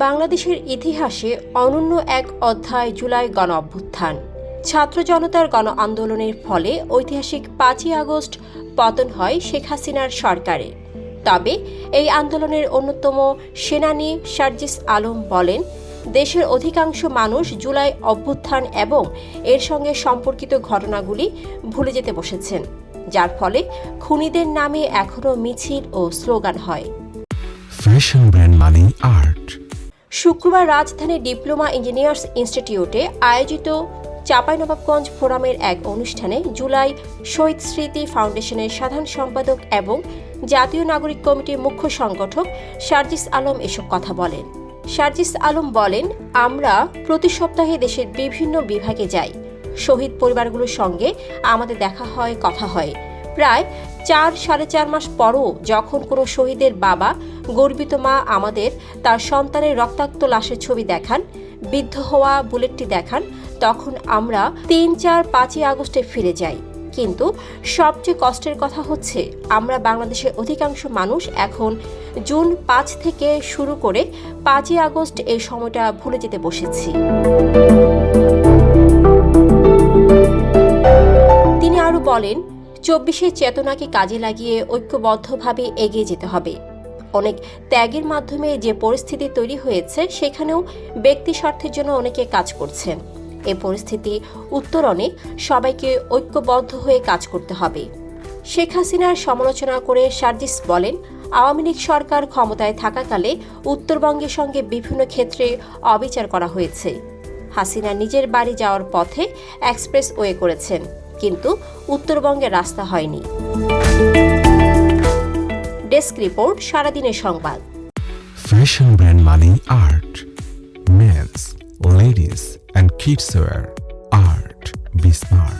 বাংলাদেশের ইতিহাসে অনন্য এক অধ্যায় জুলাই গণ অভ্যুত্থান। ছাত্র জনতার গণ আন্দোলনের ফলে ঐতিহাসিক ৫ই আগস্ট পতন হয় শেখ হাসিনার সরকারের। তবে এই আন্দোলনের অন্যতম সেনানী সার্জিস আলম বলেন, দেশের অধিকাংশ মানুষ জুলাই অভ্যুত্থান এবং এর সঙ্গে সম্পর্কিত ঘটনাগুলি ভুলে যেতে বসেছেন, যার ফলে খুনিদের নামে এখনও মিছিল ও স্লোগান হয়। ফ্যাশন ব্র্যান্ড মানে আর্ট। শুক্রবার রাজধানীর ডিপ্লোমা ইঞ্জিনিয়ার্স ইনস্টিটিউটে আয়োজিত চাঁপাইনবাবগঞ্জ ফোরামের এক অনুষ্ঠানে জুলাই শহীদ স্মৃতি ফাউন্ডেশনের সাধারণ সম্পাদক এবং জাতীয় নাগরিক কমিটির মুখ্য সংগঠক সার্জিস আলম এসব কথা বলেন। সার্জিস আলম বলেন, আমরা প্রতি সপ্তাহে দেশের বিভিন্ন বিভাগে যাই। শহীদ পরিবারগুলোর সঙ্গে আমাদের দেখা হয়, কথা হয়। প্রায় 4-4.5 মাস পরও যখন কোনো শহীদের বাবা, গর্বিত মা আমাদের তার সন্তানের রক্তাক্ত লাশের ছবি দেখান, বিদ্ধ হওয়া বুলেটটি দেখান, তখন আমরা 3-4-5ই আগস্টে ফিরে যাই। কিন্তু সবচেয়ে কষ্টের কথা হচ্ছে, আমরা বাংলাদেশের অধিকাংশ মানুষ এখন জুন 5 থেকে শুরু করে 5ই আগস্ট এই সময়টা ভুলে যেতে বসেছি। তিনি আরও বলেন, 24-এর চেতনাকে কাজে লাগিয়ে ঐক্যবদ্ধভাবে এগিয়ে যেতে হবে। অনেক ত্যাগের মাধ্যমে যে পরিস্থিতি তৈরি হয়েছে, সেখানেও ব্যক্তি স্বার্থের জন্য অনেকে কাজ করছেন। এ পরিস্থিতি উত্তরণে সবাইকে ঐক্যবদ্ধ হয়ে কাজ করতে হবে। শেখ হাসিনার সমালোচনা করে সার্জিস বলেন, আওয়ামী লীগ সরকার ক্ষমতায় থাকাকালে উত্তরবঙ্গের সঙ্গে বিভিন্ন ক্ষেত্রে অবিচার করা হয়েছে। হাসিনা নিজের বাড়ি যাওয়ার পথে এক্সপ্রেসওয়ে করেছেন, কিন্তু উত্তরবঙ্গের রাস্তা হয়নি। ডেস্ক রিপোর্ট, সারাদিনের সংবাদ। ফ্যাশন ব্র্যান্ড মানে art. Men's, ladies and kids wear. Art. Be smart.